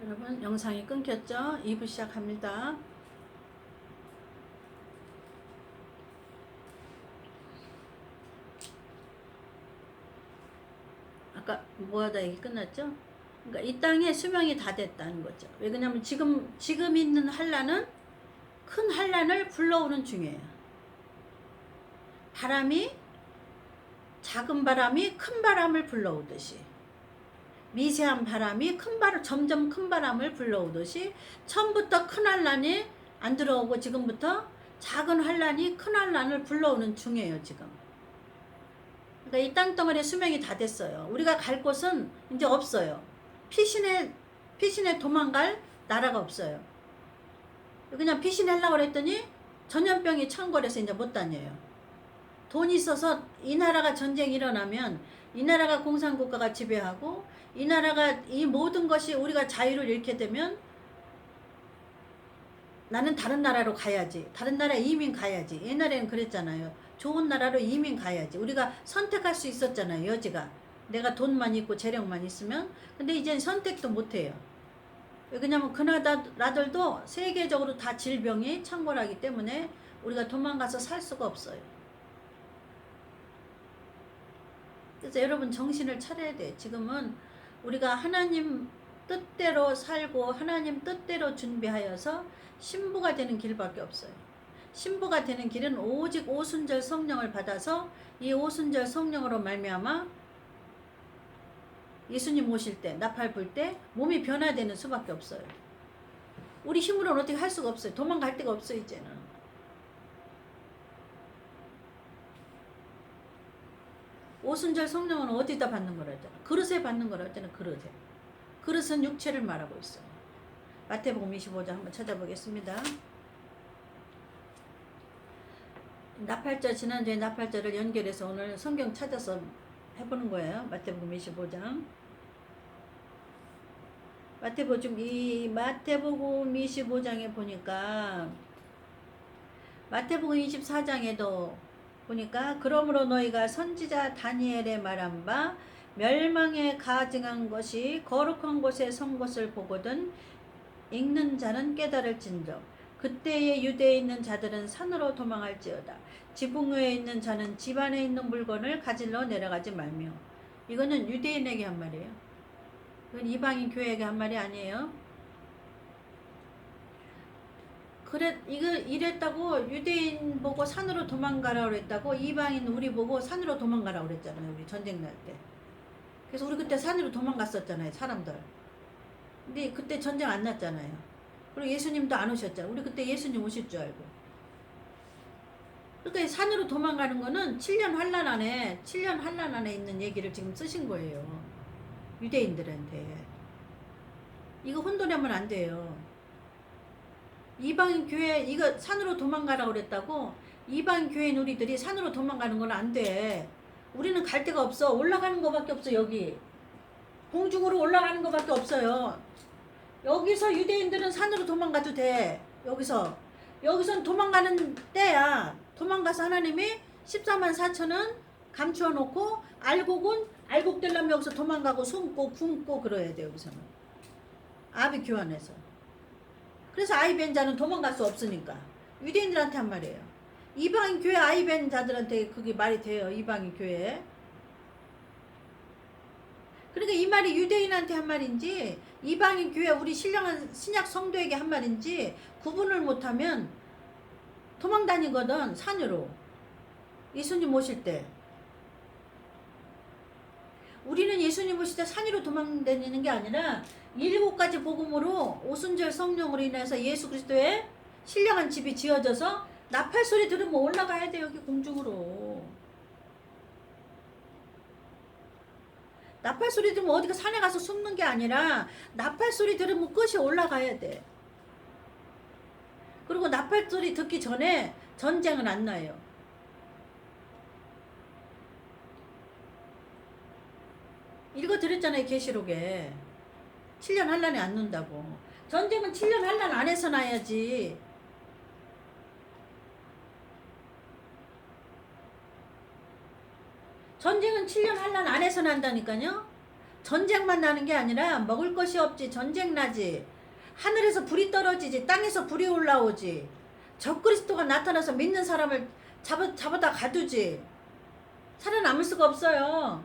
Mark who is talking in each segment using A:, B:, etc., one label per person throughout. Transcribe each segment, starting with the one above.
A: 여러분 영상이 끊겼죠? 2부 시작합니다. 아까 뭐하다 얘기 끝났죠? 그러니까 이 땅에 수명이 다 됐다는 거죠. 왜냐면 지금 있는 한란은 큰 한란을 불러오는 중이에요. 바람이 작은 바람이 큰 바람을 불러오듯이 미세한 바람이 점점 큰 바람을 불러오듯이 처음부터 큰 한란이 안 들어오고 지금부터 작은 한란이 큰 한란을 불러오는 중이에요. 지금. 그러니까 이 땅덩어리의 수명이 다 됐어요. 우리가 갈 곳은 이제 없어요. 피신에 도망갈 나라가 없어요. 그냥 피신하려고 그랬더니 전염병이 창궐해서 이제 못 다녀요. 돈이 있어서 이 나라가 전쟁이 일어나면 이 나라가 공산국가가 지배하고 이 나라가 이 모든 것이 우리가 자유를 잃게 되면 나는 다른 나라로 가야지. 다른 나라에 이민 가야지. 옛날에는 그랬잖아요. 좋은 나라로 이민 가야지. 우리가 선택할 수 있었잖아요. 여지가. 내가 돈만 있고 재력만 있으면. 근데 이제는 선택도 못해요. 왜냐면 그 나라들도 세계적으로 다 질병이 창궐하기 때문에 우리가 도망가서 살 수가 없어요. 그래서 여러분 정신을 차려야 돼. 지금은 우리가 하나님 뜻대로 살고 하나님 뜻대로 준비하여서 신부가 되는 길밖에 없어요. 신부가 되는 길은 오직 오순절 성령을 받아서 이 오순절 성령으로 말미암아 예수님 오실 때 나팔 불 때 몸이 변화되는 수밖에 없어요. 우리 힘으로는 어떻게 할 수가 없어요. 도망갈 데가 없어요. 이제는. 오순절 성령은 어디다 받는 거라 했잖아. 그릇에 받는 거라 했잖아. 그릇에. 그릇은 육체를 말하고 있어요. 마태복음 25장 한번 찾아보겠습니다. 나팔절, 지난주에 나팔절을 연결해서 오늘 성경 찾아서 해보는 거예요. 마태복음 25장. 마태복음 25장에 보니까 마태복음 24장에도 보니까 그러므로 너희가 선지자 다니엘의 말한 바 멸망에 가증한 것이 거룩한 곳에 선 것을 보거든 읽는 자는 깨달을진저 그때에 유대에 있는 자들은 산으로 도망할지어다 지붕 위에 있는 자는 집 안에 있는 물건을 가질러 내려가지 말며. 이거는 유대인에게 한 말이에요. 이건 이방인 교회에게 한 말이 아니에요. 이랬다고 유대인 보고 산으로 도망가라 그랬다고 이방인 우리 보고 산으로 도망가라 그랬잖아요. 우리 전쟁 날 때. 그래서 우리 그때 산으로 도망갔었잖아요. 사람들. 근데 그때 전쟁 안 났잖아요. 그리고 예수님도 안 오셨잖아요. 우리 그때 예수님 오실 줄 알고. 그러니까 산으로 도망가는 거는 7년 환란 안에 있는 얘기를 지금 쓰신 거예요. 유대인들한테. 이거 혼돈하면 안 돼요. 이방인 교회 이거 산으로 도망가라고 그랬다고 이방인 교회인 우리들이 산으로 도망가는 건 안 돼. 우리는 갈 데가 없어. 올라가는 거밖에 없어. 여기 공중으로 올라가는 거밖에 없어요. 여기서 유대인들은 산으로 도망가도 돼. 여기선 도망가는 때야. 도망가서 하나님이 14만 4천은 감추어 놓고 알곡되려면 여기서 도망가고 숨고 굶고 그래야 돼. 여기서는 아비 교환해서. 그래서 아이벤 자는 도망갈 수 없으니까 유대인들한테 한 말이에요. 이방인 교회 아이벤 자들한테 그게 말이 돼요. 이방인 교회. 그러니까 이 말이 유대인한테 한 말인지 이방인 교회 우리 신령한 신약 성도에게 한 말인지 구분을 못하면 도망다니거든. 산으로. 예수님 오실 때. 우리는 예수님 오실 때 산으로 도망다니는 게 아니라 7가지 복음으로 오순절 성령으로 인해서 예수 그리스도의 신령한 집이 지어져서 나팔 소리 들으면 올라가야 돼. 여기 공중으로. 나팔 소리 들으면 어디가 산에 가서 숨는 게 아니라 나팔 소리 들으면 끝이 올라가야 돼. 그리고 나팔 소리 듣기 전에 전쟁은 안 나요. 읽어드렸잖아요. 계시록에 7년 환란에 안 논다고. 전쟁은 7년 환란 안에서 나야지. 전쟁은 7년 환란 안에서 난다니까요. 전쟁만 나는 게 아니라 먹을 것이 없지 전쟁 나지. 하늘에서 불이 떨어지지. 땅에서 불이 올라오지. 적그리스도가 나타나서 믿는 사람을 잡아다 가두지. 살아남을 수가 없어요.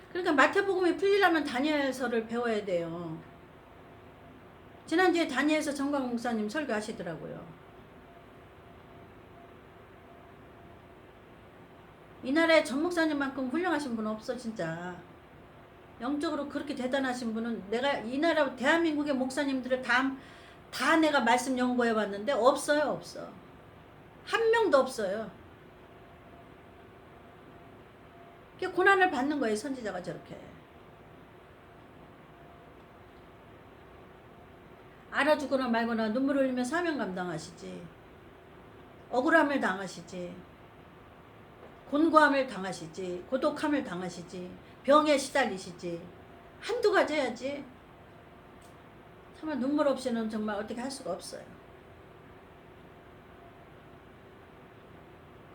A: 그러니까 마태복음이 풀리려면 다니엘서를 배워야 돼요. 지난주에 다니엘서 정광 목사님 설교하시더라고요. 이 나라에 전 목사님만큼 훌륭하신 분은 없어 진짜. 영적으로 그렇게 대단하신 분은 내가 이 나라 대한민국의 목사님들을 다 내가 말씀 연구해 봤는데 없어요. 없어. 한 명도 없어요. 고난을 받는 거예요. 선지자가 저렇게. 알아주거나 말거나 눈물 흘리며 사명 감당하시지. 억울함을 당하시지. 곤고함을 당하시지. 고독함을 당하시지. 병에 시달리시지. 한두 가지 해야지. 정말 눈물 없이는 정말 어떻게 할 수가 없어요.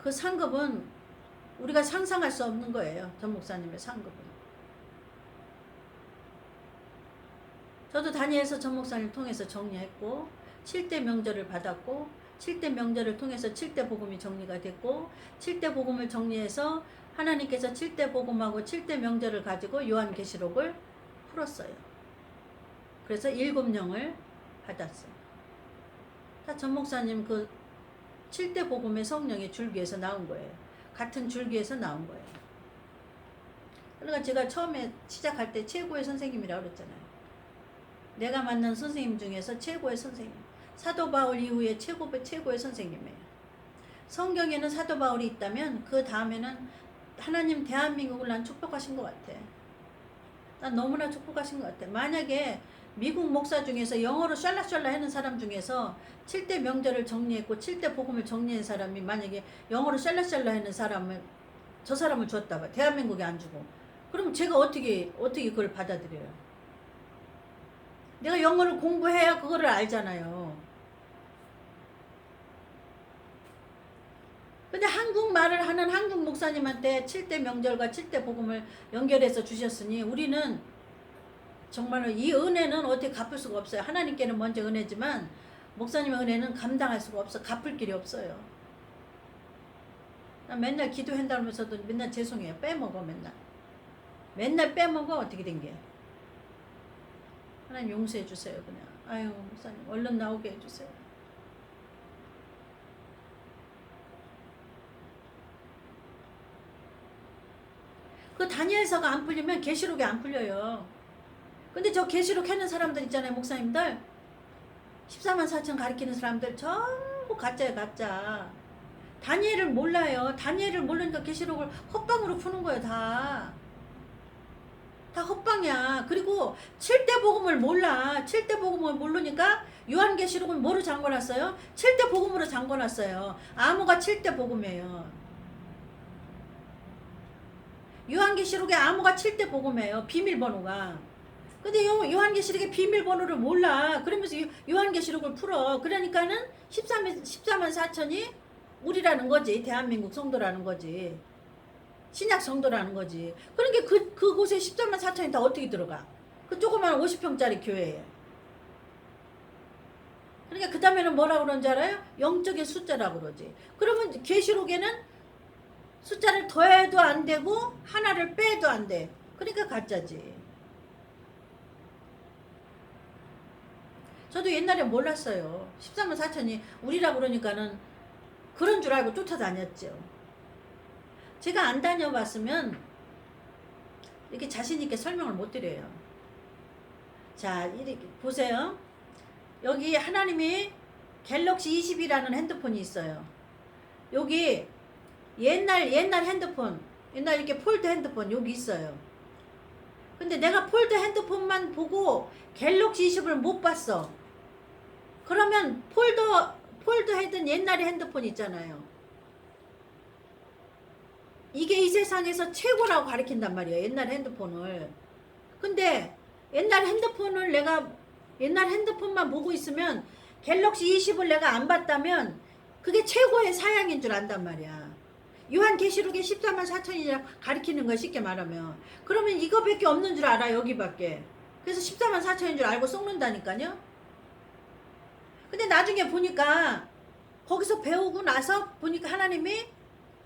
A: 그 상급은 우리가 상상할 수 없는 거예요. 전 목사님의 상급은. 저도 다니엘서 전 목사님 통해서 정리했고 7대 명절을 받았고 7대 명절을 통해서 7대 복음이 정리가 됐고 7대 복음을 정리해서 하나님께서 7대 복음하고 7대 명절을 가지고 요한계시록을 풀었어요. 그래서 7영을 받았어요. 다 전 목사님 그 7대 복음의 성령의 줄기에서 나온 거예요. 같은 줄기에서 나온 거예요. 그러니까 제가 처음에 시작할 때 최고의 선생님이라고 그랬잖아요. 내가 만난 선생님 중에서 최고의 선생님. 사도 바울 이후에 최고의 선생님이에요. 성경에는 사도 바울이 있다면 그 다음에는 하나님 대한민국을 난 축복하신 것 같아. 난 너무나 축복하신 것 같아. 만약에 미국 목사 중에서 영어로 샬라샬라 하는 사람 중에서 7대 명절을 정리했고 7대 복음을 정리한 사람이 만약에 영어로 샬라샬라 하는 사람을 저 사람을 줬다 봐. 대한민국에 안 주고. 그럼 제가 어떻게 그걸 받아들여요? 내가 영어를 공부해야 그거를 알잖아요. 근데 한국말을 하는 한국 목사님한테 7대 명절과 7대 복음을 연결해서 주셨으니 우리는 정말로 이 은혜는 어떻게 갚을 수가 없어요. 하나님께는 먼저 은혜지만 목사님의 은혜는 감당할 수가 없어. 갚을 길이 없어요. 난 맨날 기도한다면서도 맨날 죄송해요. 빼먹어 맨날. 맨날 빼먹어. 어떻게 된 게. 하나님 용서해 주세요. 그냥. 아유 목사님 얼른 나오게 해주세요. 그 다니엘서가 안 풀리면 계시록이 안 풀려요. 근데 저 계시록 하는 사람들 있잖아요. 목사님들 14만 4천 가리키는 사람들 전부 가짜예요. 가짜. 다니엘을 몰라요. 다니엘을 모르니까 계시록을 헛방으로 푸는 거예요. 다 헛방이야. 그리고 7대 복음을 몰라. 7대 복음을 모르니까 요한계시록은 뭐로 잠궈놨어요? 7대 복음으로 잠궈놨어요. 암호가 7대 복음이에요. 요한계시록의 암호가 7대 복음이에요. 비밀번호가. 근데 요한계시록의 비밀번호를 몰라. 그러면서 요한계시록을 풀어. 그러니까는 14만 4천이 우리라는 거지. 대한민국 성도라는 거지. 신약 성도라는 거지. 그러니까 그곳에 14만 4천이 다 어떻게 들어가? 그 조그만 50평짜리 교회에. 그러니까 그 다음에는 뭐라고 그러는지 알아요? 영적의 숫자라고 그러지. 그러면 계시록에는 숫자를 더해도 안 되고 하나를 빼도 안 돼. 그러니까 가짜지. 저도 옛날에 몰랐어요. 14만 4천이 우리라고 그러니까는 그런 줄 알고 쫓아다녔죠. 제가 안 다녀봤으면 이렇게 자신있게 설명을 못 드려요. 자, 이렇게 보세요. 여기 하나님이 갤럭시 20이라는 핸드폰이 있어요. 여기 옛날 핸드폰, 옛날 이렇게 폴드 핸드폰 여기 있어요. 근데 내가 폴드 핸드폰만 보고 갤럭시 20을 못 봤어. 그러면 폴드 하던 옛날의 핸드폰 있잖아요. 이게 이 세상에서 최고라고 가르친단 말이에요. 옛날 핸드폰을. 근데 옛날 핸드폰을 내가 옛날 핸드폰만 보고 있으면 갤럭시 20을 내가 안 봤다면 그게 최고의 사양인 줄 안단 말이야. 요한계시록에 14만 4천이라 가리키는 거야, 쉽게 말하면. 그러면 이거밖에 없는 줄 알아, 여기밖에. 그래서 14만 4천인 줄 알고 썩는다니까요. 근데 나중에 보니까 거기서 배우고 나서 보니까 하나님이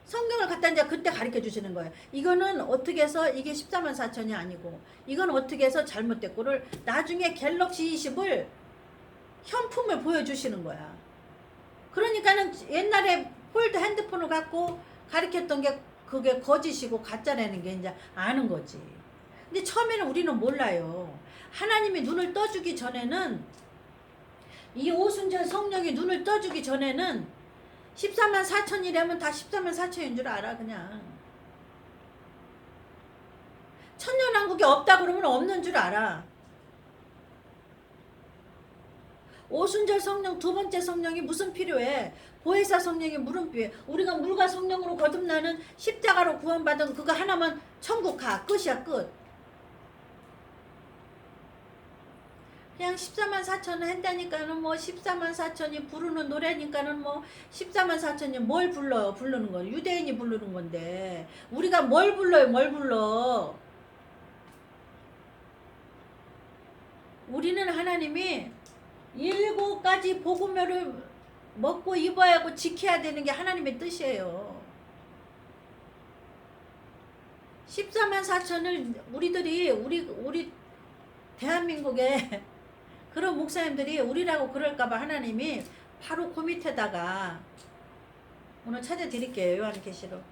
A: 성경을 갖다 이제 그때 가르쳐 주시는 거예요. 이거는 어떻게 해서 이게 14만 4천이 아니고 이건 어떻게 해서 잘못됐고를 나중에 갤럭시 20을 현품을 보여주시는 거야. 그러니까는 옛날에 폴드 핸드폰을 갖고 가르쳤던 게 그게 거짓이고 가짜라는 게 이제 아는 거지. 근데 처음에는 우리는 몰라요. 하나님이 눈을 떠주기 전에는 이 오순절 성령이 눈을 떠주기 전에는 14만 4천이라면 다 14만 4천인 줄 알아 그냥. 천년왕국이 없다 그러면 없는 줄 알아. 오순절 성령 두 번째 성령이 무슨 필요해? 보혜사 성령이 물은 필요해. 우리가 물과 성령으로 거듭나는 십자가로 구원받은 그거 하나만 천국 가. 끝이야 끝. 그냥 14만 4천 한다니까는 뭐 14만 4천이 부르는 노래니까는 뭐 14만 4천이 뭘 불러요? 부르는 건 유대인이 부르는 건데 우리가 뭘 불러요? 뭘 불러? 우리는 하나님이 7가지 복음을 먹고 입어야 하고 지켜야 되는 게 하나님의 뜻이에요. 14만 4천을 우리들이 우리 대한민국에 그런 목사님들이 우리라고 그럴까봐 하나님이 바로 그 밑에다가 오늘 찾아드릴게요. 요한계시록.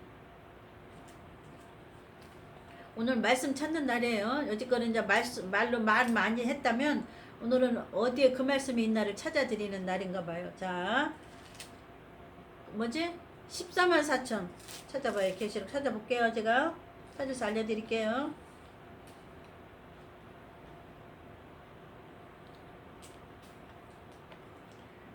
A: 오늘 말씀 찾는 날이에요. 여지껏 이제 말로 말 많이 했다면 오늘은 어디에 그 말씀이 있나를 찾아드리는 날인가 봐요. 자, 뭐지? 14만 4천 찾아봐요. 계시록 찾아볼게요. 제가 찾아서 알려드릴게요.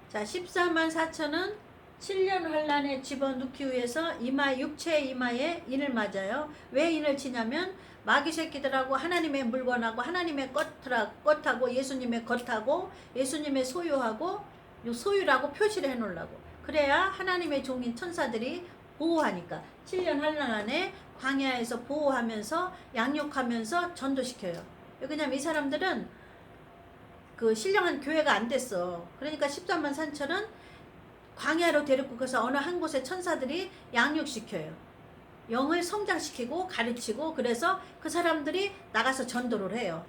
A: 자, 14만 4천은 7년 환란에 집어넣기 위해서 육체의 이마에 인을 맞아요. 왜 인을 치냐면 마귀 새끼들하고 하나님의 물건하고 하나님의 것하고 예수님의 것하고 예수님의 소유라고 표시를 해놓으려고. 그래야 하나님의 종인 천사들이 보호하니까 7년 환란 안에 광야에서 보호하면서 양육하면서 전도시켜요. 왜냐면 이 사람들은 그 신령한 교회가 안 됐어. 그러니까 14만 4천은 광야로 데리고 가서 어느 한 곳에 천사들이 양육시켜요. 영을 성장시키고 가르치고 그래서 그 사람들이 나가서 전도를 해요.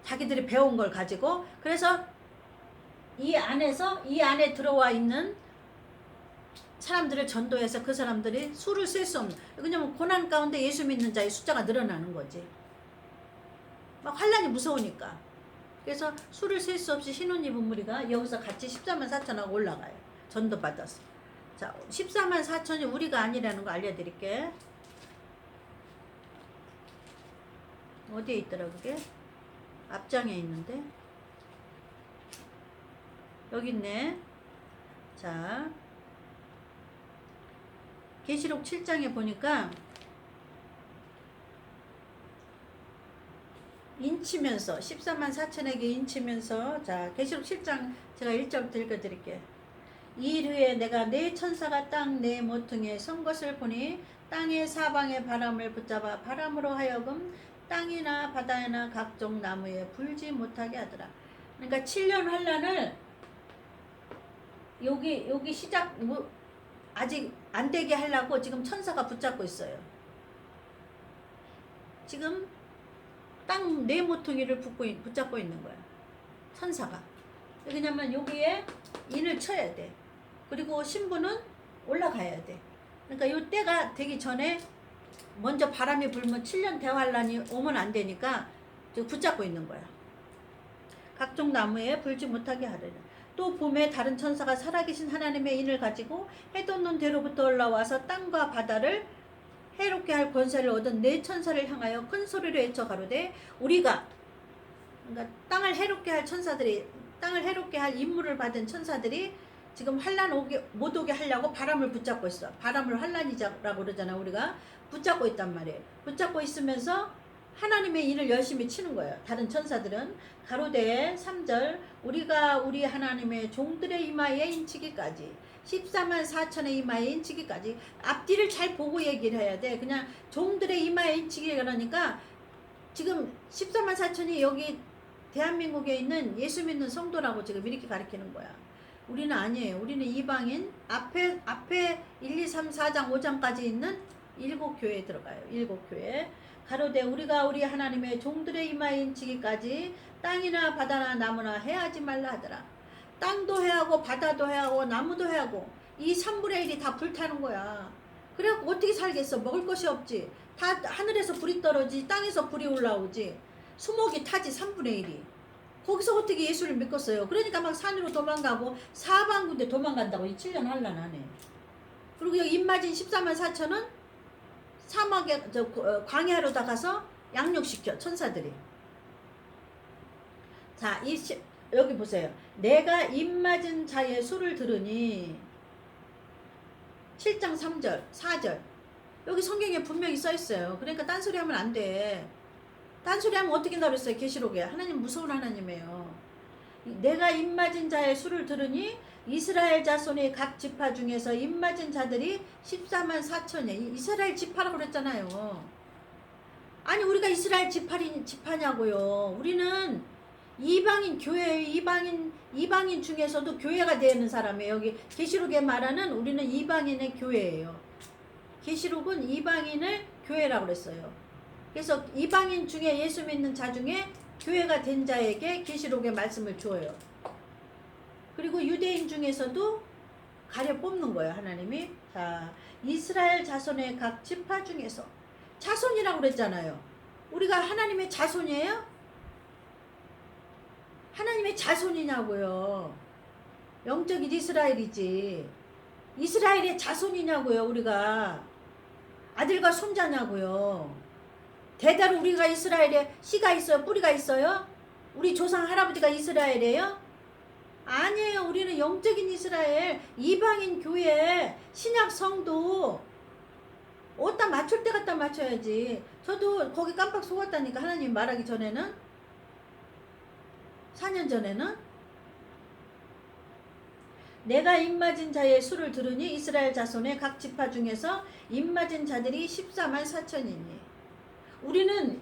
A: 자기들이 배운 걸 가지고. 그래서 이 안에 들어와 있는 사람들을 전도해서 그 사람들이 수를 셀 수 없는. 왜냐면 고난 가운데 예수 믿는 자의 숫자가 늘어나는 거지. 막 환란이 무서우니까. 그래서 수를 셀 수 없이 신혼 입은 무리가 여기서 같이 14만 4천하고 올라가요. 전도 받았어. 자, 14만 4천이 우리가 아니라는 거 알려드릴게. 어디에 있더라 그게? 앞장에 있는데. 여기 있네. 자, 계시록 7장에 보니까 인치면서 14만 4천에게 인치면서. 자, 계시록 7장 제가 1절부터 읽어드릴게요. 이 후에 내가 네 천사가 땅 네 모퉁이에 선 것을 보니 땅의 사방의 바람을 붙잡아 바람으로 하여금 땅이나 바다나 각종 나무에 불지 못하게 하더라. 그러니까 7년 환란을 여기 시작 아직 안 되게 하려고 지금 천사가 붙잡고 있어요. 지금 땅 네 모퉁이를 붙잡고 있는 거야. 천사가. 왜냐면 여기에 인을 쳐야 돼. 그리고 신부는 올라가야 돼. 그러니까 요 때가 되기 전에 먼저 바람이 불면 7년 대환란이 오면 안 되니까 붙잡고 있는 거야. 각종 나무에 불지 못하게 하려는. 또 봄에 다른 천사가 살아계신 하나님의 인을 가지고 해 돋는 대로부터 올라와서 땅과 바다를 해롭게 할 권세를 얻은 네 천사를 향하여 큰 소리로 외쳐 가로되 우리가, 그러니까 땅을 해롭게 할 천사들이, 땅을 해롭게 할 임무를 받은 천사들이 지금 환란 못 오게 하려고 바람을 붙잡고 있어. 바람을 환란이라고 그러잖아. 우리가 붙잡고 있단 말이에요. 붙잡고 있으면서 하나님의 일을 열심히 치는 거예요. 다른 천사들은 가로되 3절 우리가 우리 하나님의 종들의 이마에 인치기까지 14만 4천의 이마에 인치기까지 앞뒤를 잘 보고 얘기를 해야 돼. 그냥 종들의 이마에 인치기 그러니까 지금 14만 4천이 여기 대한민국에 있는 예수 믿는 성도라고 지금 이렇게 가르치는 거야. 우리는 아니에요. 우리는 이방인 앞에 1, 2, 3, 4장 5장까지 있는 7교회에 들어가요. 7교회. 가로되 우리가 우리 하나님의 종들의 이마에 인치기까지 땅이나 바다나 나무나 해하지 말라 하더라. 땅도 해하고 바다도 해하고 나무도 해하고 이 3분의 1이 다 불타는 거야. 그래갖고 어떻게 살겠어? 먹을 것이 없지. 다 하늘에서 불이 떨어지지 땅에서 불이 올라오지. 수목이 타지 3분의 1이. 거기서 어떻게 예수를 믿겠어요? 그러니까 막 산으로 도망가고 사방군데 도망간다고 이 7년 환란하네. 그리고 여기 입맞은 14만 4천은 사막에 광야로다 가서 양육시켜 천사들이. 자, 여기 보세요. 내가 입맞은 자의 수를 들으니 7장 3절 4절 여기 성경에 분명히 써 있어요. 그러니까 딴소리 하면 안 돼. 딴소리 하면 어떻게 나랬어요? 계시록에. 하나님 무서운 하나님이에요. 내가 입맞은 자의 수를 들으니 이스라엘 자손의 각 지파 중에서 입맞은 자들이 14만 4천이에요. 이스라엘 지파라고 그랬잖아요. 아니 우리가 이스라엘 지파냐고요. 우리는 이방인 교회, 이방인 중에서도 교회가 되는 사람이에요. 여기 계시록에 말하는 우리는 이방인의 교회예요. 계시록은 이방인을 교회라고 그랬어요. 그래서 이방인 중에 예수 믿는 자 중에 교회가 된 자에게 계시록의 말씀을 주어요. 그리고 유대인 중에서도 가려 뽑는 거예요. 하나님이. 자, 이스라엘 자손의 각 지파 중에서 자손이라고 그랬잖아요. 우리가 하나님의 자손이에요? 하나님의 자손이냐고요. 영적인 이스라엘이지. 이스라엘의 자손이냐고요. 우리가 아들과 손자냐고요. 대대로 우리가 이스라엘에 씨가 있어요? 뿌리가 있어요? 우리 조상 할아버지가 이스라엘이에요? 아니에요. 우리는 영적인 이스라엘, 이방인 교회, 신약 성도 어디다 맞출 때 갖다 맞춰야지. 저도 거기 깜빡 속았다니까. 하나님 말하기 전에는 4년 전에는 내가 입맞은 자의 수를 들으니 이스라엘 자손의 각 지파 중에서 입맞은 자들이 14만 4천이니 우리는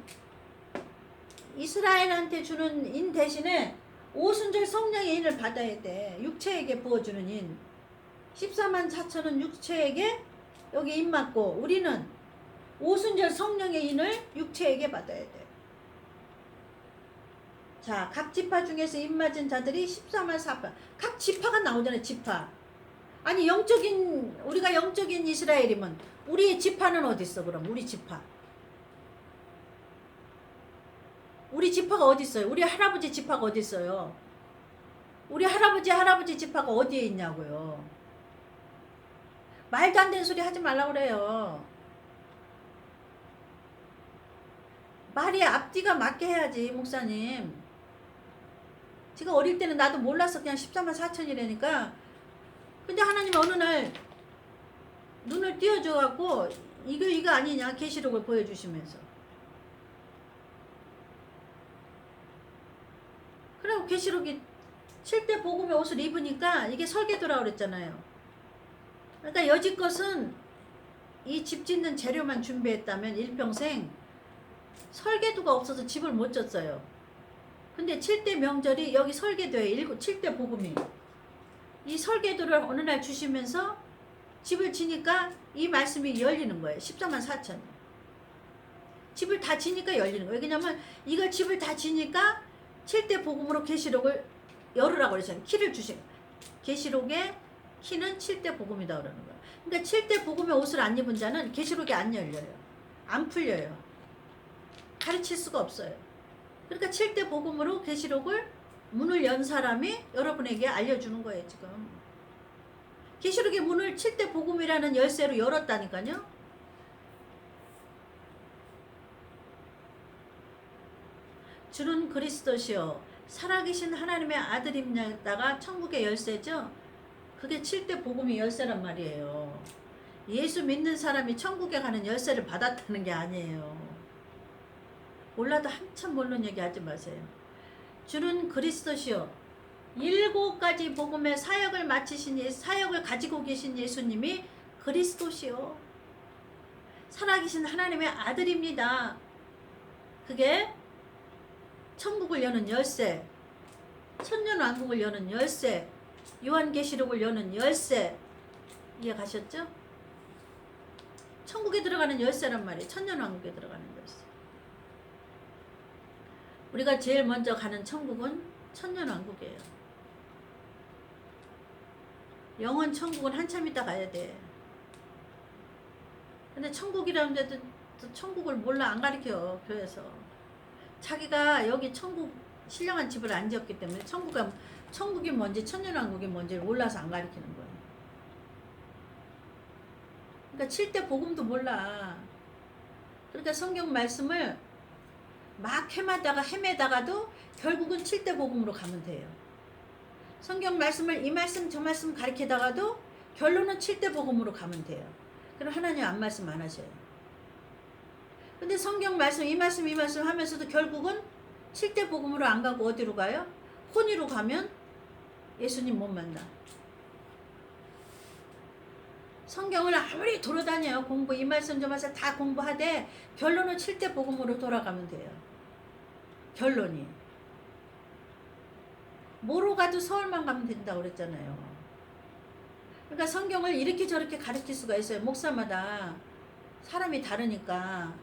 A: 이스라엘한테 주는 인 대신에 오순절 성령의 인을 받아야 돼. 육체에게 부어주는 인. 14만 4천은 육체에게 여기 인 맞고 우리는 오순절 성령의 인을 육체에게 받아야 돼. 자, 각 지파 중에서 인 맞은 자들이 14만 4천. 각 지파가 나오잖아요. 지파. 아니 우리가 영적인 이스라엘이면 우리의 지파는 어디 있어? 그럼 우리 지파. 우리 지파가 어디 있어요? 우리 할아버지 지파가 어디 있어요? 우리 할아버지 지파가 어디에 있냐고요. 말도 안 되는 소리 하지 말라고 그래요. 말이 앞뒤가 맞게 해야지 목사님. 제가 어릴 때는 나도 몰라서 그냥 14만 4천이라니까. 근데 하나님이 어느 날 눈을 띄워줘갖고 이거 아니냐 계시록을 보여주시면서. 그리고 계시록이 7대 복음의 옷을 입으니까 이게 설계도라고 그랬잖아요. 그러니까 여지껏은 이 집 짓는 재료만 준비했다면 일평생 설계도가 없어서 집을 못 졌어요. 근데 7대 명절이 여기 설계도에 7대 복음이 이 설계도를 어느 날 주시면서 집을 지니까 이 말씀이 열리는 거예요. 14만 4천. 집을 다 지니까 열리는 거예요. 왜냐면 이걸 집을 다 지니까 7대 복음으로 계시록을 열으라고 그러잖아요. 키를 주신 계시록의 키는 7대 복음이다 그러는 거예요. 그러니까 7대 복음의 옷을 안 입은 자는 계시록이 안 열려요. 안 풀려요. 가르칠 수가 없어요. 그러니까 7대 복음으로 계시록을 문을 연 사람이 여러분에게 알려주는 거예요. 지금 계시록의 문을 7대 복음이라는 열쇠로 열었다니까요. 주는 그리스도시요 살아계신 하나님의 아들입니다가 천국의 열쇠죠. 그게 7대 복음의 열쇠란 말이에요. 예수 믿는 사람이 천국에 가는 열쇠를 받았다는 게 아니에요. 몰라도 한참 모르는 얘기 하지 마세요. 주는 그리스도시요. 7가지 복음의 사역을 마치신 사역을 가지고 계신 예수님이 그리스도시요. 살아계신 하나님의 아들입니다. 그게 천국을 여는 열쇠, 천년왕국을 여는 열쇠, 요한계시록을 여는 열쇠. 이해 가셨죠? 천국에 들어가는 열쇠란 말이에요. 천년왕국에 들어가는 열쇠. 우리가 제일 먼저 가는 천국은 천년왕국이에요. 영원 천국은 한참 있다 가야 돼. 근데 천국이라는 데도 천국을 몰라, 안 가르쳐 교회에서. 자기가 여기 천국 신령한 집을 안 지었기 때문에 천국이 뭔지 천년왕국이 뭔지를 몰라서 안 가르치는 거예요. 그러니까 7대 복음도 몰라. 그러니까 성경 말씀을 막 헤매다가도 결국은 7대 복음으로 가면 돼요. 성경 말씀을 이 말씀 저 말씀 가르치다가도 결론은 7대 복음으로 가면 돼요. 그럼 하나님 안 말씀 안 하셔요. 근데 성경 말씀 이 말씀 하면서도 결국은 7대 복음으로 안 가고 어디로 가요? 혼이로 가면 예수님 못 만나. 성경을 아무리 돌아다녀요. 공부 이 말씀 저 말씀 다 공부하되 결론은 7대 복음으로 돌아가면 돼요. 결론이. 뭐로 가도 서울만 가면 된다고 그랬잖아요. 그러니까 성경을 이렇게 저렇게 가르칠 수가 있어요. 목사마다 사람이 다르니까.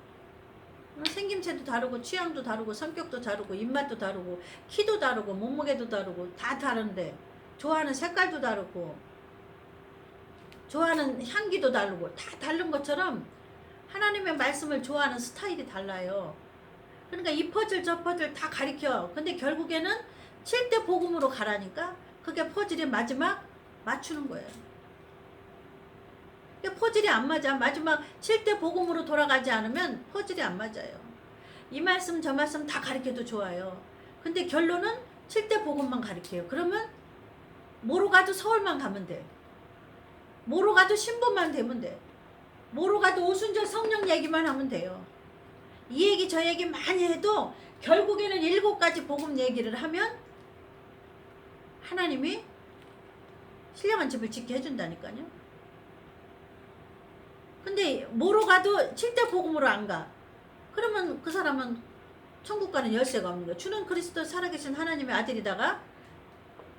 A: 생김새도 다르고 취향도 다르고 성격도 다르고 입맛도 다르고 키도 다르고 몸무게도 다르고 다 다른데 좋아하는 색깔도 다르고 좋아하는 향기도 다르고 다 다른 것처럼 하나님의 말씀을 좋아하는 스타일이 달라요. 그러니까 이 퍼즐 저 퍼즐 다 가리켜. 근데 결국에는 7대 복음으로 가라니까 그게 퍼즐의 마지막 맞추는 거예요. 퍼즐이 안 맞아. 마지막 7대 복음으로 돌아가지 않으면 퍼즐이 안 맞아요. 이 말씀 저 말씀 다 가르쳐도 좋아요. 근데 결론은 7대 복음만 가르쳐요. 그러면 뭐로 가도 서울만 가면 돼. 뭐로 가도 신부만 되면 돼. 뭐로 가도 오순절 성령 얘기만 하면 돼요. 이 얘기 저 얘기 많이 해도 결국에는 7가지 복음 얘기를 하면 하나님이 신령한 집을 짓게 해준다니까요. 근데 뭐로 가도 7대 복음으로 안 가. 그러면 그 사람은 천국 가는 열쇠가 없는 거예요. 주는 그리스도 살아계신 하나님의 아들이다가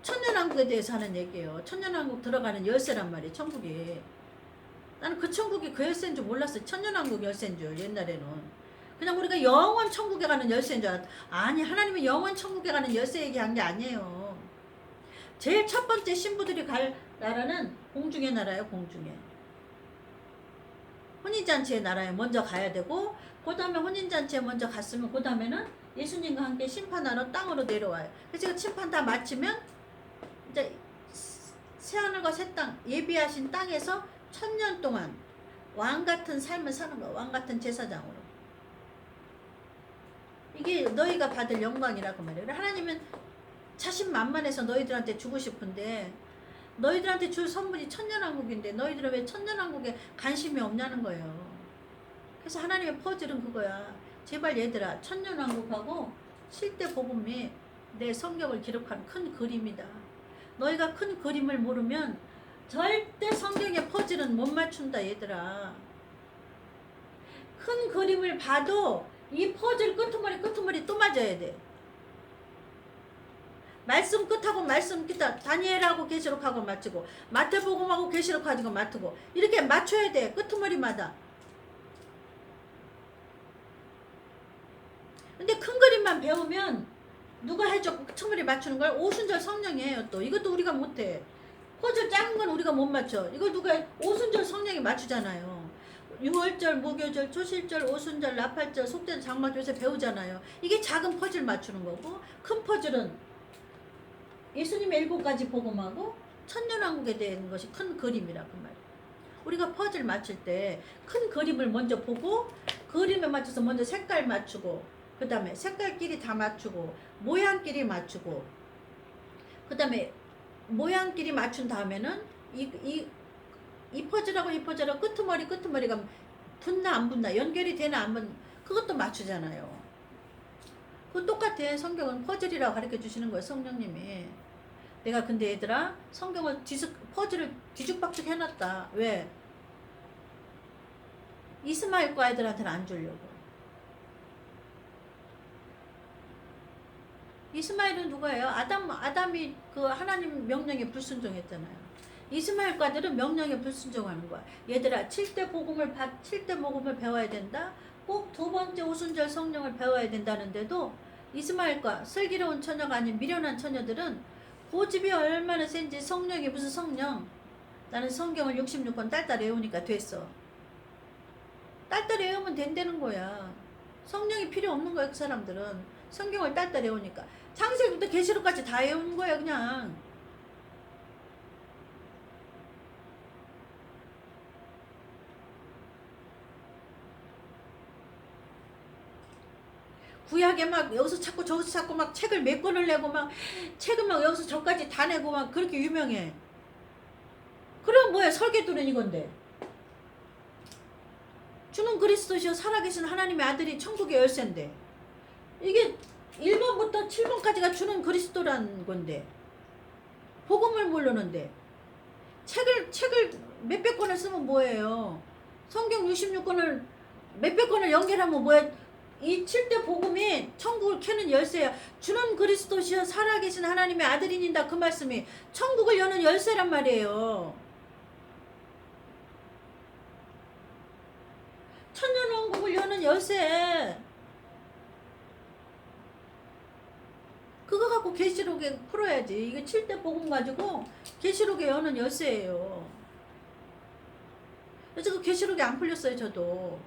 A: 천년왕국에 대해서 하는 얘기예요. 천년왕국 들어가는 열쇠란 말이에요. 천국이. 나는 그 천국이 그 열쇠인 줄 몰랐어요. 천년왕국 열쇠인 줄 옛날에는. 그냥 우리가 영원 천국에 가는 열쇠인 줄 알았다. 아니, 하나님은 영원 천국에 가는 열쇠 얘기한 게 아니에요. 제일 첫 번째 신부들이 갈 나라는 공중의 나라예요. 공중에. 혼인잔치의 나라에 먼저 가야 되고 그 다음에 혼인잔치에 먼저 갔으면 그 다음에는 예수님과 함께 심판하러 땅으로 내려와요. 그래서 심판 다 마치면 이제 새하늘과 새 땅 예비하신 땅에서 1000년 동안 왕같은 삶을 사는 거야. 왕같은 제사장으로. 이게 너희가 받을 영광이라고 말해요. 하나님은 자신만만해서 너희들한테 주고 싶은데 너희들한테 줄 선물이 천년왕국인데 너희들은 왜 천년왕국에 관심이 없냐는 거예요. 그래서 하나님의 퍼즐은 그거야. 제발 얘들아, 천년왕국하고 7대 복음이 내 성경을 기록한 큰 그림이다. 너희가 큰 그림을 모르면 절대 성경의 퍼즐은 못 맞춘다 얘들아. 큰 그림을 봐도 이 퍼즐 끄트머리 또 맞아야 돼. 말씀 끝하고 말씀 끝하 다니엘하고 계시록하고 맞추고 마태복음하고 계시록하고 맞추고 이렇게 맞춰야 돼. 끄트머리마다. 근데 큰 그림만 배우면 누가 해줘? 끄트머리 맞추는 걸? 오순절 성령이 해요. 또 이것도 우리가 못해. 퍼즐 작은 건 우리가 못 맞춰. 이걸 누가 오순절 성령이 맞추잖아요. 6월절, 무교절, 초실절, 오순절, 나팔절, 속죄, 장막 요새 배우잖아요. 이게 작은 퍼즐 맞추는 거고 큰 퍼즐은 예수님의 7가지 복음하고 천년왕국에 대한 것이 큰 그림이라고 말이에요. 우리가 퍼즐 맞출 때 큰 그림을 먼저 보고 그림에 맞춰서 먼저 색깔 맞추고 그 다음에 색깔끼리 다 맞추고 모양끼리 맞추고 그 다음에 모양끼리 맞춘 다음에는 이 퍼즐하고 이 퍼즐하고 끄트머리가 붙나 안 붙나 연결이 되나 안 붙나 그것도 맞추잖아요. 그 똑같아. 성경은 퍼즐이라고 가르쳐 주시는 거예요, 성령님이. 내가 근데 얘들아 성경을 퍼즐을 뒤죽박죽 해놨다. 왜? 이스마엘 과 애들한테는 안 주려고. 이스마엘은 누가예요? 아담이 그 하나님 명령에 불순종했잖아요. 이스마엘 과들은 명령에 불순종하는 거야. 얘들아 7대 복음을 배워야 된다. 꼭 두 번째 오순절 성령을 배워야 된다는데도 이스마엘과 슬기로운 처녀가 아닌 미련한 처녀들은 고집이 얼마나 센지 성령이 무슨 성령. 나는 성경을 66권 딸딸 외우니까 됐어. 딸딸 외우면 된다는 거야. 성령이 필요 없는 거야 그 사람들은. 성경을 딸딸 외우니까. 창세기부터 계시록까지 다 외우는 거야 그냥. 구약에 막 여기서 찾고 저기서 찾고 막 책을 몇 권을 내고 막 책을 막 여기서 저까지 다 내고 막 그렇게 유명해. 그럼 뭐야? 설계도는 이건데. 주는 그리스도시요 살아계신 하나님의 아들이 천국의 열쇠인데. 이게 1번부터 7번까지가 주는 그리스도란 건데. 복음을 모르는데. 책을 몇백 권을 쓰면 뭐예요? 성경 66권을 몇백 권을 연결하면 뭐야? 이 7대 복음이 천국을 켜는 열쇠야. 주는 그리스도시여 살아계신 하나님의 아들이니다. 그 말씀이 천국을 여는 열쇠란 말이에요. 천년왕국을 여는 열쇠. 그거 갖고 계시록에 풀어야지. 이게 7대 복음 가지고 계시록에 여는 열쇠예요. 그래서 그 계시록이 안 풀렸어요 저도.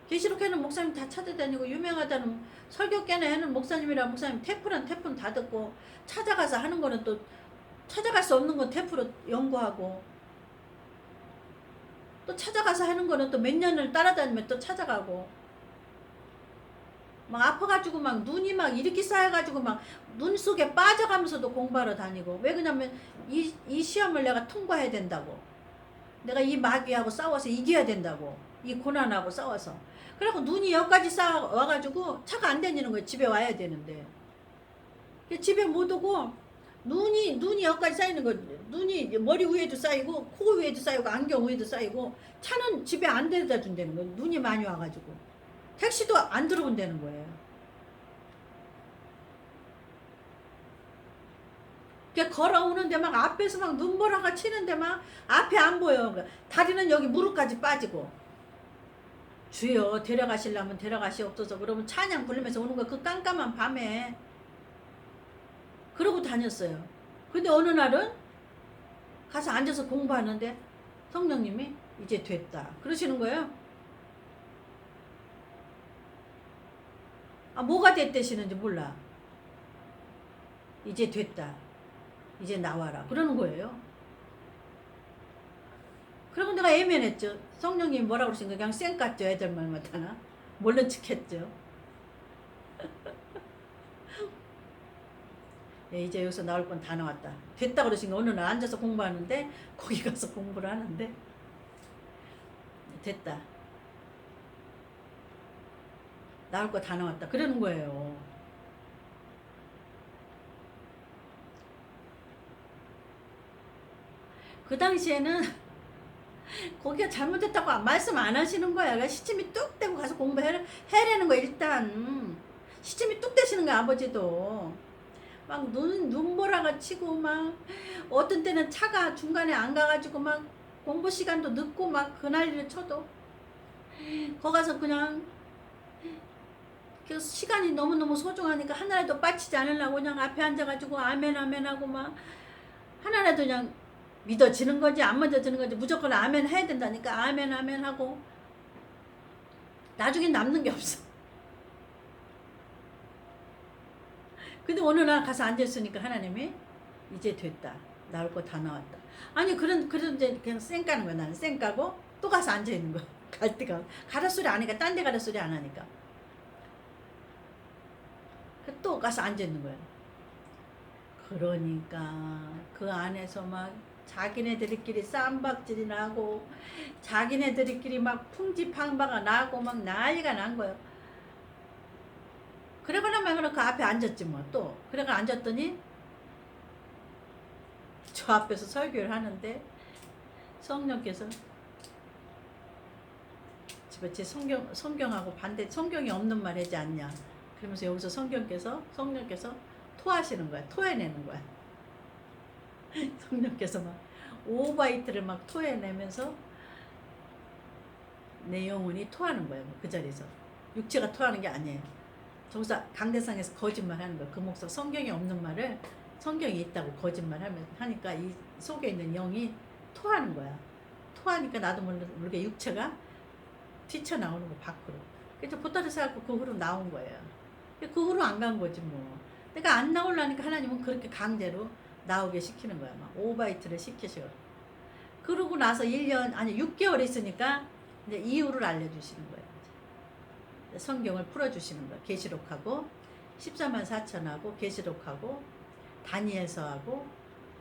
A: 계시록에는 목사님 다 찾아다니고 유명하다는 설교계나 하는 목사님이랑 목사님 테프는 다 듣고 찾아가서 하는 거는 또 찾아갈 수 없는 건 테프로 연구하고 또 찾아가서 하는 거는 또 몇 년을 따라다니면 또 찾아가고 막 아파가지고 막 눈이 막 이렇게 쌓여가지고 막 눈 속에 빠져가면서도 공부하러 다니고. 왜 그러냐면 이 시험을 내가 통과해야 된다고. 내가 이 마귀하고 싸워서 이겨야 된다고. 이 고난하고 싸워서. 그래갖고 눈이 여기까지 와가지고 차가 안 다니는 거예요. 집에 와야 되는데. 집에 못 오고 눈이 여기까지 쌓이는 거예요. 눈이 머리 위에도 쌓이고 코 위에도 쌓이고 안경 위에도 쌓이고 차는 집에 안 데려다 준다는 거예요. 눈이 많이 와가지고. 택시도 안 들어온다는 거예요. 걸어오는데 막 앞에서 막 눈보라가 치는데 막 앞에 안 보여. 다리는 여기 무릎까지 빠지고. 주여 데려가시려면 데려가시옵소서. 그러면 찬양 부르면서 오는 거 그 깜깜한 밤에. 그러고 다녔어요. 근데 어느 날은 가서 앉아서 공부하는데 성령님이 이제 됐다 그러시는 거예요. 뭐가 됐대시는지 몰라. 이제 됐다. 이제 나와라. 그러는 거예요. 그러고 내가 애면했죠. 성령님이 뭐라고 그러신 거예요? 그냥 쌩 깠죠. 애들 말 못하나. 모른 척 했죠. 예, 이제 여기서 나올 건 다 나왔다. 됐다 그러신 거. 어느 날 앉아서 공부하는데 거기 가서 공부를 하는데 됐다. 나올 거 다 나왔다. 그러는 거예요. 그 당시에는 거기가 잘못됐다고 말씀 안 하시는 거야. 그러니까 시침이 뚝 떼고 가서 공부해라는 거야. 일단 시침이 뚝 떼시는 거야. 아버지도 막 눈보라가 치고 막 어떤 때는 차가 중간에 안 가가지고 막 공부 시간도 늦고 막 그 난리를 쳐도 거 가서 그냥 그 시간이 너무너무 소중하니까 하나라도 빠치지 않으려고 그냥 앞에 앉아가지고 아멘 하고 막 하나라도 그냥 믿어지는 건지 안 믿어지는 건지 무조건 아멘 해야 된다니까. 아멘 하고 나중에 남는 게 없어. 근데 어느 날 가서 앉았으니까 하나님이 이제 됐다. 나올 거 다 나왔다. 아니 그런데 그냥 쌩 까는 거야. 나는 쌩 까고 또 가서 앉아 있는 거야. 갈 때가 가라 소리 안 하니까. 딴 데 가라 소리 안 하니까 또 가서 앉아 있는 거야. 그러니까 그 안에서 막 자기네들끼리 쌈박질이 나고 자기네들끼리 막 풍지팡바가 나고 막 난리가 난 거예요. 그래가라면 그 앞에 앉았지 뭐. 또 그래가 앉았더니 저 앞에서 설교를 하는데 성령께서 집에 제 성경하고 반대, 성경이 없는 말 하지 않냐. 그러면서 여기서 성령께서 토하시는 거야. 토해내는 거야. 성령께서 막 오바이트를 막 토해내면서 내 영혼이 토하는 거예요. 그 자리에서. 육체가 토하는 게 아니에요. 저기서 강대상에서 거짓말 하는 거예요. 그 목사 성경에 없는 말을 성경이 있다고 거짓말 하니까 이 속에 있는 영이 토하는 거야. 토하니까 나도 모르게 육체가 튀쳐나오는 거 밖으로. 그래서 보따리 싸갖고 그 후로 나온 거예요. 그 후로 안 간 거지 뭐. 그러니까 안 나오려니까 하나님은 그렇게 강제로 나오게 시키는 거야. 막 오바이트를 시키셔. 그러고 나서 1년 아니 6개월 있으니까 이제 이유를 알려주시는 거예요. 성경을 풀어주시는 거예요. 계시록하고 14만 4천하고 계시록하고 다니엘서하고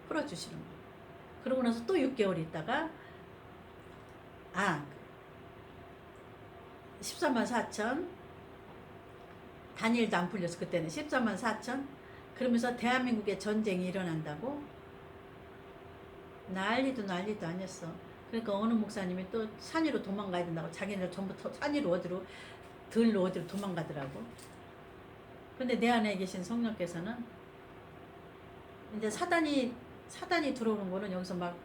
A: 풀어주시는 거예요. 그러고 나서 또 6개월 있다가 14만 4천 다니엘도 안 풀렸어. 그때는 14만 4천 그러면서 대한민국에 전쟁이 일어난다고 난리도 아니었어. 그러니까 어느 목사님이 또 산 위로 도망가야 된다고 자기네들 전부 산 위로 들로 어디로 도망가더라고. 근데 내 안에 계신 성령께서는 이제 사단이 들어오는 거는 여기서 막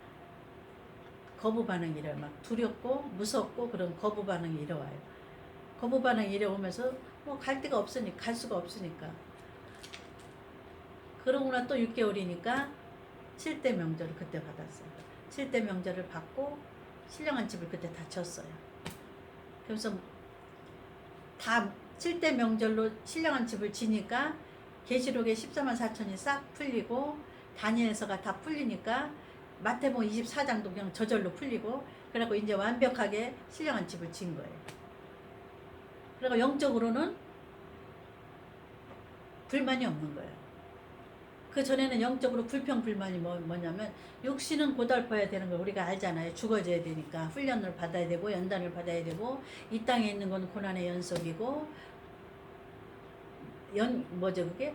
A: 거부 반응이 일어요. 막 두렵고 무섭고 그런 거부 반응이 일어와요. 거부 반응이 일어오면서 뭐 갈 데가 없으니까 갈 수가 없으니까. 그러고 나 또 6개월이니까 7대 명절을 그때 받았어요. 7대 명절을 받고 신령한 집을 그때 다 쳤어요. 그래서 다 7대 명절로 신령한 집을 지니까 계시록에 14만 4천이 싹 풀리고 다니엘서가 다 풀리니까 마태복음 24장도 그냥 저절로 풀리고 그래갖고 이제 완벽하게 신령한 집을 진 거예요. 그리고 영적으로는 불만이 없는 거예요. 그 전에는 영적으로 불평불만이 뭐냐면 육신은 고달퍼야 되는 걸 우리가 알잖아요. 죽어져야 되니까 훈련을 받아야 되고 연단을 받아야 되고 이 땅에 있는 건 고난의 연속이고 그게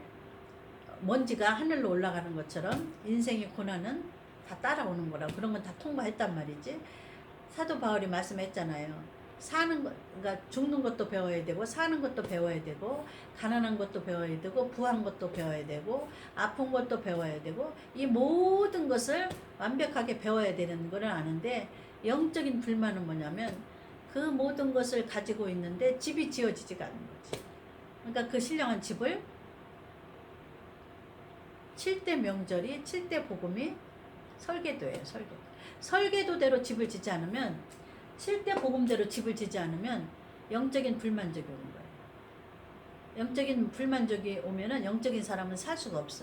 A: 먼지가 하늘로 올라가는 것처럼 인생의 고난은 다 따라오는 거라 그런 건 다 통과했단 말이지. 사도 바울이 말씀했잖아요. 그러니까 죽는 것도 배워야 되고 사는 것도 배워야 되고 가난한 것도 배워야 되고 부한 것도 배워야 되고 아픈 것도 배워야 되고 이 모든 것을 완벽하게 배워야 되는 걸 아는데 영적인 불만은 뭐냐면 그 모든 것을 가지고 있는데 집이 지어지지가 않는 거지. 그러니까 그 신령한 집을 7대 명절이 7대 복음이 설계도예요. 설계도대로 집을 짓지 않으면 7대 복음대로 집을 짓지 않으면 영적인 불만족이 오는 거예요. 영적인 불만족이 오면은 영적인 사람은 살 수가 없어.